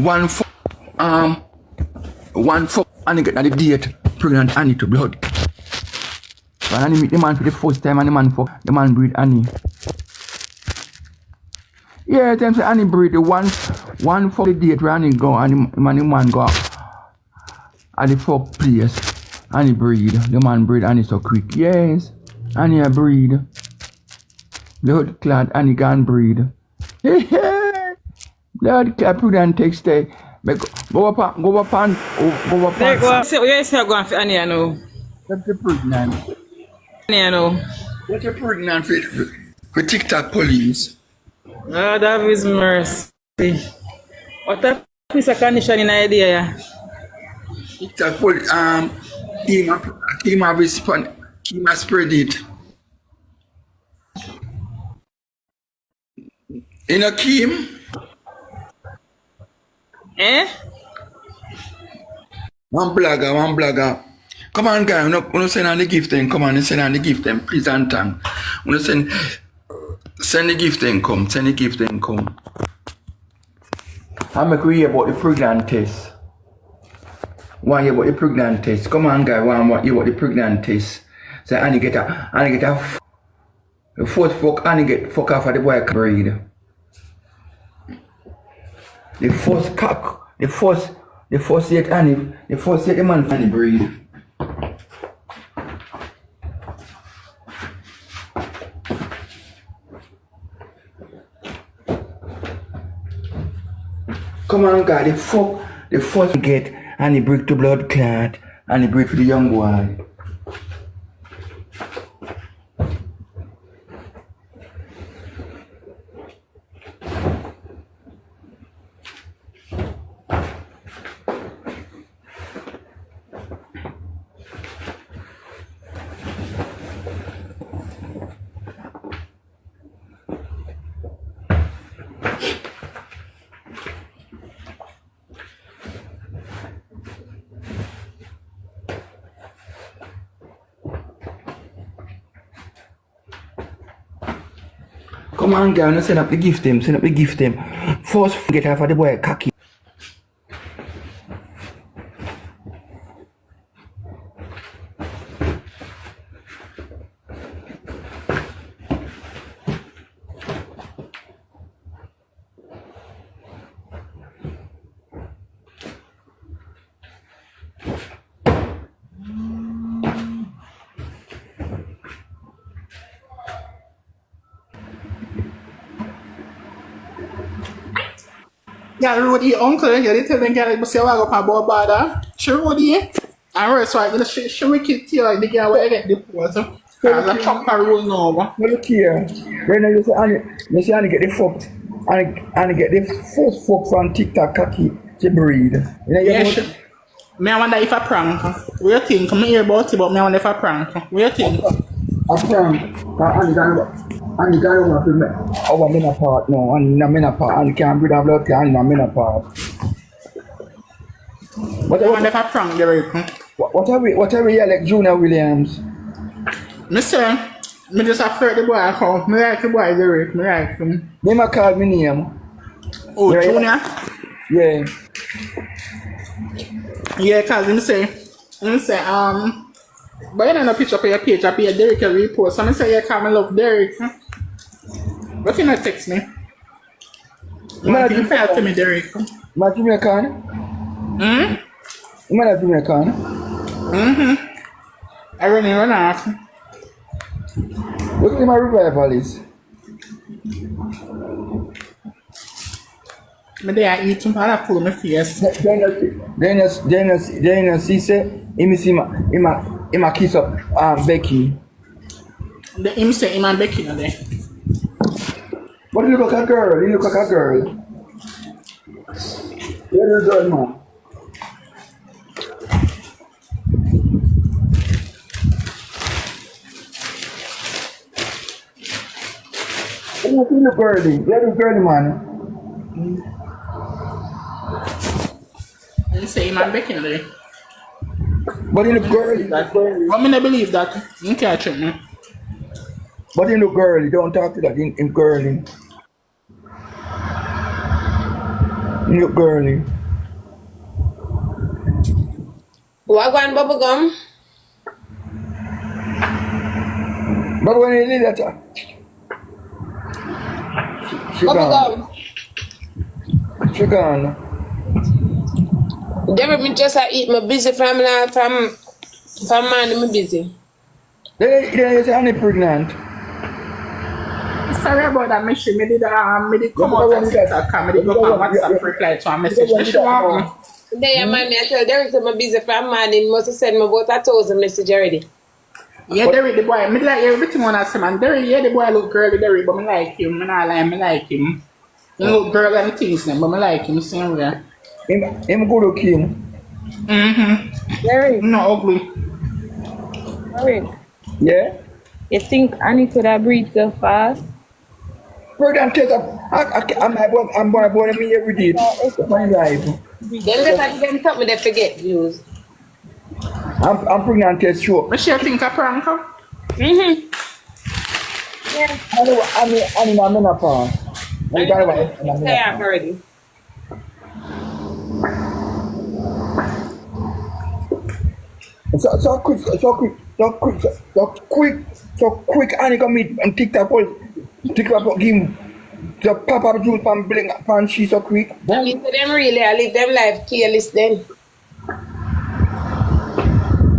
one for and get the date pregnant Annie to blood. When Annie meet the man for the first time and the man breed Annie. Yeah, them say Annie breed the one for the date where Annie go and the man go at the fuck place. Annie breed. The man breed Annie so quick. Yes. Annie a breed. Blood clad Annie can breed. Blood clad prudent takes stay. Go up and Derrick, what you say going for Annie now? What's the pregnant? Annie now. What's the pregnant for TikTok police? Oh, that is mercy. What a piece of condition in idea, yeah. TikTok police, team have respond, team has spread it. In a Kim? Eh? One blogger. Come on, guys, you send on the gift then. Come on, send on the gift then, please and thank. You send the gift then come. I make we hear about the pregnant test. Want hear about the pregnant test? Come on, guys, want hear about the pregnant test. So Annie get a the fourth fuck Annie get fuck off of the boy breed. The first yet Annie, the first yet the man Annie breed. Come on, God, the first get Annie breed to blood clot and he breed for the young boy. Come on, girl, send up the gift them. First, get half of the boy cocky. Yeah, Rudy, uncle, you didn't tell them girl to say I go for bother. She Rudy, and so I'm gonna she make it feel like the girl will get the post. Cause I chop her roll now. Look here. Then you say Annie get the fucked. Annie get the first fuck from TikTok cocky to breed. Yeah, me I wonder if I prank. What you think? Me hear about it, but me I wonder if I prank. What you think? I prank. Annie got over to me. Our menopause, no, Annie not menopause. Annie can't breed a blood clot, Annie not menopause. What I wonder if I prank, Derrick. What are we like Junior Williams? Me say, me just afraid the boy come. Me like the boy Derrick. Me like him. They might call me name. Oh, yeah, Junior? Yeah. Yeah, cause him say, but you don't know picture for your page, I pay Derrick a repost. So I say, yeah, come and love Derrick. What you not text me? You want to fail to me, Derrick? You want to give me a can? You want to give me a can? I run off. Look at my revival is. Me there eat some and I pull my face. Then you see say, him see him kiss up Becky. Him say him and Becky no there. But he look like a girl. Where the girl, man? You look girly. Where the girl, man? Him say him and Becky no there. But he look girly. But me not believe that. You can't check me. But he look girly. Don't talk to that. Him girly. Look girly. Wagwan bubblegum. But when you did that, she gone. Bubblegum. She gone. Never been just I eat my busy from man, me busy. Then you say I'm pregnant. Sorry about that, Michi. Me did come out and TikTok. Me did go on WhatsApp reply to a message. Michi want me. There, man, I tell Derrick I'm busy from man. He must have sent me about 1,000 message already. Yeah, Derrick the boy. Me like everything on that man. Derrick, yeah, the boy look girly, Derrick, but me like him. Me not lie, me like him. He look girl and things, but me like him same way. Him good looking. Derrick, No ugly. Derrick, Yeah? you think Annie could have breathed so fast? Pregnant test. I'm born me every day. That's my life. Then just have them something they forget use. I'm pregnant test sure. But she think a prank? Yeah. I'm in a menopause. I have already. So quick, and you come meet and TikTok give the pop up juice from bling pan she so quick. I mean, to them really, I live them life careless then.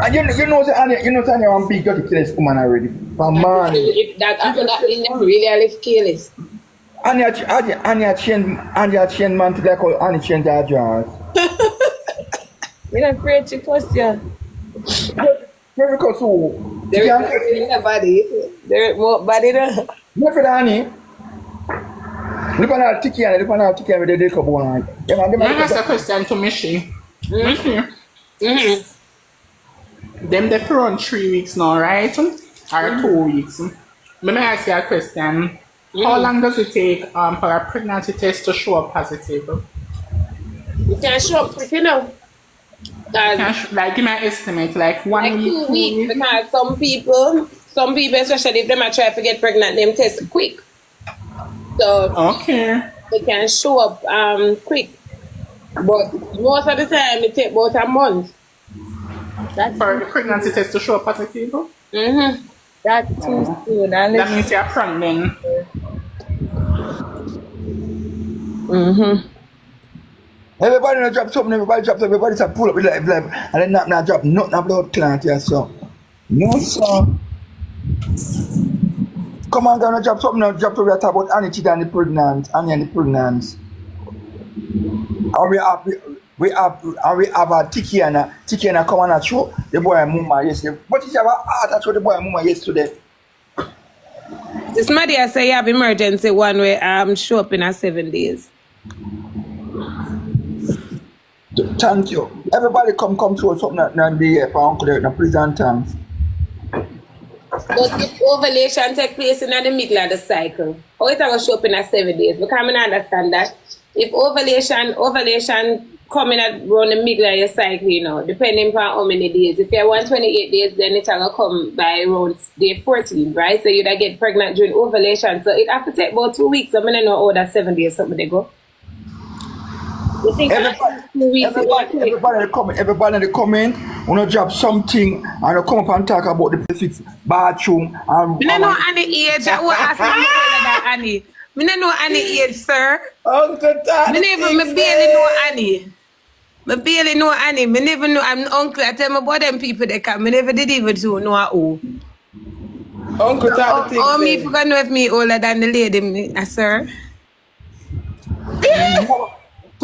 And you know say I'm big dirty careless woman already. From man. If that after that, in them really, I live careless. Anya change man to that call Anya change her jars. You're not afraid to question. Very close to They're body. They're more body than. never Annie. Look on our ticket with the deck of one. I ask a question to Michi. Michi. Them they for on 3 weeks now, right? Or 2 weeks. Let me ask you a question. How long does it take for a pregnancy test to show up positive? You can show up quick, you know. Like give me an estimate, like 1 Like week, 2 weeks, because some people, especially if they might try to get pregnant, them test quick. So okay. they can show up quick. But most of the time it take about a month. That's For the pregnancy test to show up positive? that's too soon. That means you're pregnant. Everybody not drop something, everybody just pull up with live, and then not drop nothing about client here, so. No, sir. Come on, gonna drop something now, drop to talk about Annie and the pregnant, Annie and the pregnant. And we have a Tikiana come on and show the boy and mama yesterday. But it's about that show the boy and mama yesterday. This Maddie I say you have emergency one way show up in 7 days. Thank you. Everybody come show something that be for Uncle Derrick, please and thanks. But if ovulation take place in the middle of the cycle, how it will show up in 7 days? Because I understand that if ovulation coming around the middle of your cycle, you know, depending on how many days. If you're 128 days, then it will come by around day 14, right? So you'd get pregnant during ovulation. So it have to take about 2 weeks. I'm gonna know how that 7 days something they go. You think everybody in the comment, wanna drop something and come up and talk about the basics, bathroom and I don't know any age. I will ask me that Annie. I don't know any age, sir. Uncle Todd. Me barely know Annie. Me barely know Annie. Me never know. I'm uncle. I tell me about them people that come. Me never did even know who. Uncle Todd. Oh, me forgot know if me older than the lady, sir.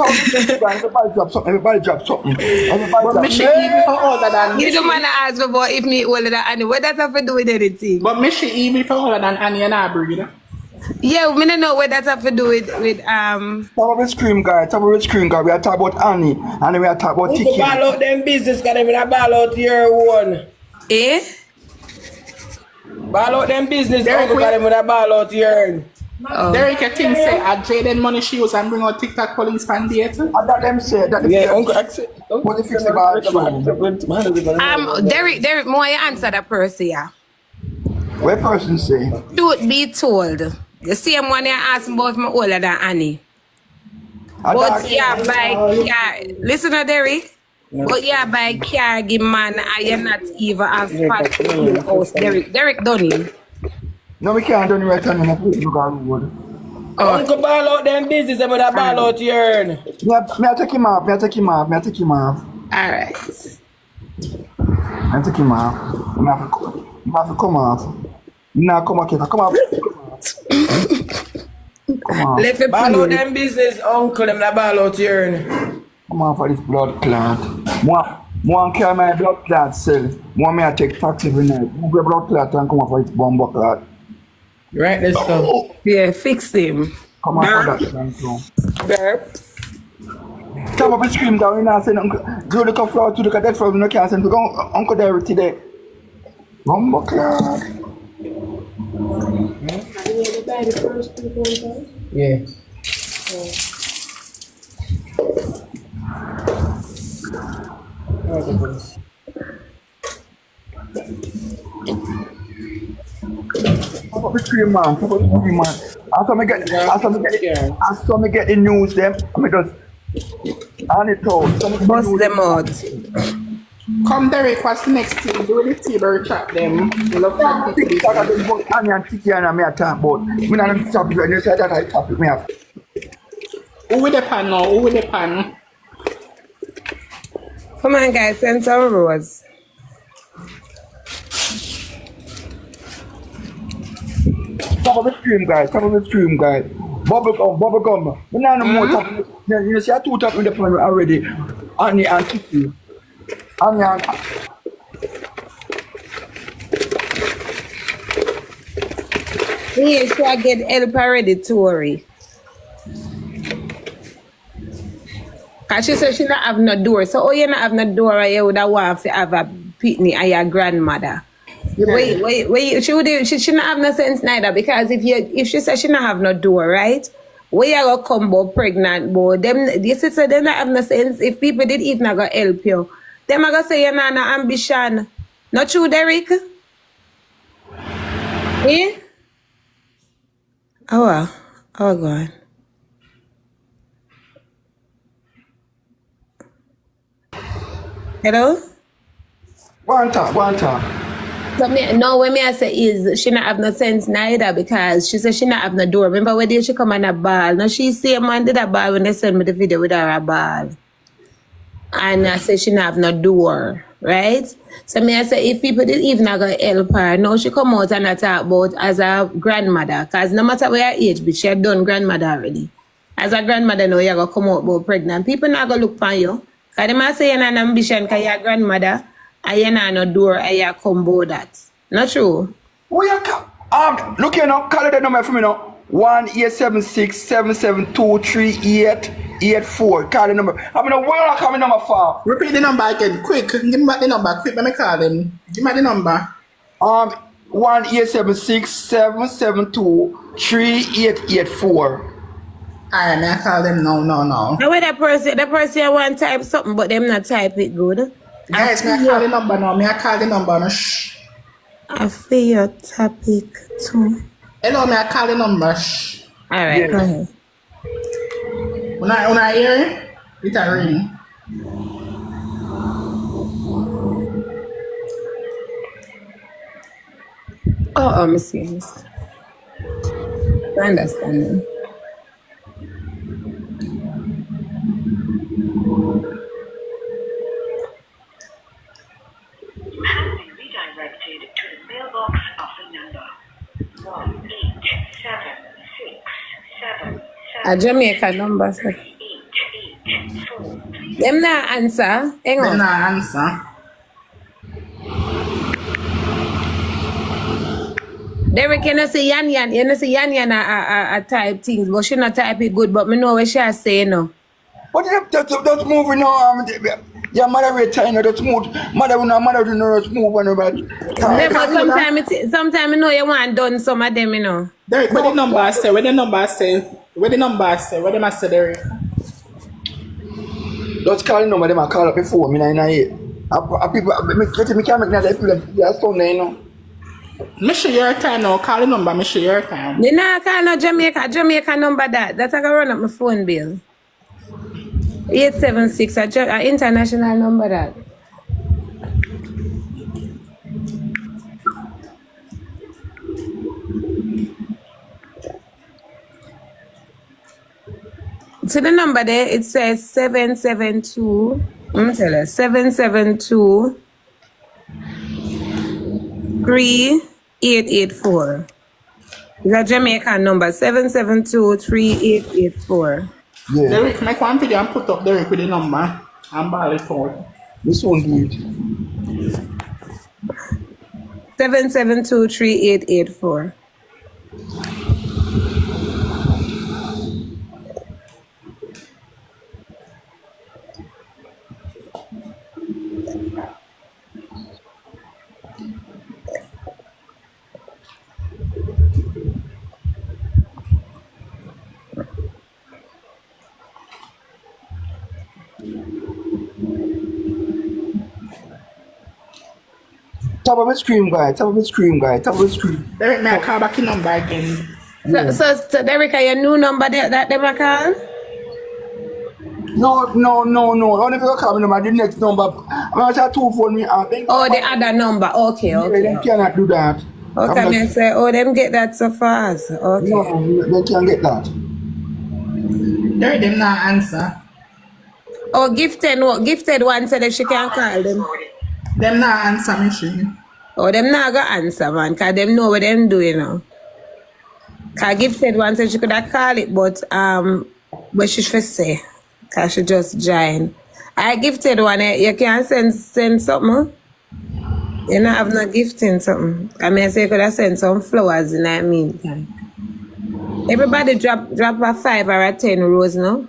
Everybody drop something. Everybody drop something. But Michi even for older than You don't want to ask me about if me older than Annie. What does have to do with anything? But Michi even for older than Annie and I breed. Yeah, we don't know what that have to do with Talk about scream guy. We are talking about Annie and then we are talking about Tiki. Ball out them business, cause they ball out your one. Eh? Ball out them business, Derrick, because they ball out your. Derrick, I think say I Jaden money she was and bring out TikTok police fan date. And that them say that the Yeah, Uncle accept. what the fix about Derrick, more you answer that person, yeah. what person say? Truth be told, the same one you asked about me older than Annie. A But dark yeah, skin. by car. Listen to Derrick. But yeah, by car, give man, I am not even have spot to your house. Derrick done him. No, we can't do it right now. Look at the road. Oh, Uncle ball out them business and with a ball out you earn. Me I take him off. Me I take him off. Me I take him off. all right. Me I take him off. Me have to come off. Nah, come on, kid. Come on. Come on. Let me Ball out play. them business, uncle, them the ball out you earn. Come on for this blood clot. One carry my blood clot self. One me I take taxi every night. Move your blood clot and come on for this bomb clot. Right this stuff. Yeah, fix him. Come on for that thing too. Burp. Come up and scream down. You know, say Uncle. Go look up floor to look at that floor. You know, can't send to go Uncle Derrick today. Bomb clot. Yeah. Come up and scream, man. Come up and scream, man. After me get the news, them. I mean, just on it out. Bust them out. Come, Derrick, what's the next thing? Do the table chat them. We love that people. TikTok I just put Annie and Tiki and me a talk about. Me not stop it when you say that I topic me have. Who with the pan now? Who with the pan? Come on, guys, send some rose. Top of the stream, guys. Top of the stream, guys. Bubble gum. Me not no more top. You see I two top in the pan already. Annie and Tiki. Annie and Yeah, she I get help already, Tori. Cause she said she not have no door. So oh you not have no door, you would have want to have a pitney and your grandmother. Wait, she not have no sense neither because if she said she not have no door, right? Where you go come but pregnant, but them this is them not have no sense. If people did even not go help you, them are gonna say you not no ambition. Not true, Derrick? Yeah? Oh well. Oh God. Hello? one talk. So when me I say is she not have no sense neither because she said she not have no door. Remember when day she come on a ball? Now she say man did a ball when they send me the video with her a ball. And I say she not have no door, right? So me I say if people did even not gonna help her, now she come out and I talk about as a grandmother. Cause no matter where her age, but she had done grandmother already. As a grandmother now you gonna come out about pregnant. People not gonna look for you. Cause they might say you're an ambition cause you're a grandmother. And you not no door and you combo that. Not true. Who you look here now, call the number for me now. 1-876-772-3884. Call the number. I mean, where are coming number for? Repeat the number again. Quick. Give me back the number. Quick, let me call them. Give me the number. 1-876-772-3884. Alright, I call them no. Now when the person want type something but them not type it good. Guys, may I call the number now? May I call the number now? Shh. I feel your topic too. Hello, may I call the number? Shh. Alright, Yeah. go ahead. When I hear it, it a ring. Oh, I see. I understand. Has been redirected to the mailbox of the number 1-876-777. A Jamaica number, sir. 884. Them not answer. Hang They on. not answer. Derrick, you know see Yan a type things, but she not type it good, but me know what she say, no. But that's moving now. Your mother retired, that's move. Mother do not move on about. Sometimes you know you want done some of them, you know. Derrick, where the number say? Where the number say? Where the number say? Where the master Derrick? Just call the number, them I call up before, me 998. People, me can't make that people that's so you know. Me share your time now. Call the number, me share your time. You know, I call no Jamaica number that. That's how I run up my phone bill. 876, an international number that. So the number there, it says 772. I'm tell you, 772 3884. It's a Jamaican number, 772 3884. Yeah. Derrick, make one video and put up Derrick with the number and ball it out. This one do it. 772 3884. Top of the screen, guy. Top of the screen, guy. Top of the screen. Derrick, may I call back the number again? So Derrick, are your new number that them a call? No. Only if you call me number, the next number. I'm going to two phone me out. Oh, the other number. Okay. They cannot do that. Okay, me say, oh, them get that so fast. Okay. No, they can't get that. Derrick, them not answer. Oh, gifted one said if she can call them. Them not answer machine. Oh, them not go answer, man, because them know what them do, you know. Because gifted one said she could have called it, but she should say, because she just joined. I gifted one, you can send something. You know, have no gifting something. I mean, I say you could have sent some flowers in that meantime. Everybody drop a 5 or a 10 rose, no?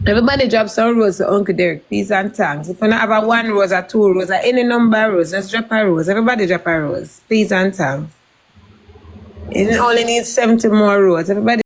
Everybody drop some rose to Uncle Derrick. Peace and thanks. If you don't have a 1 rose or 2 rose or any number of rose, just drop a rose. Everybody drop a rose. Peace and thanks. You only need 70 more rose. Everybody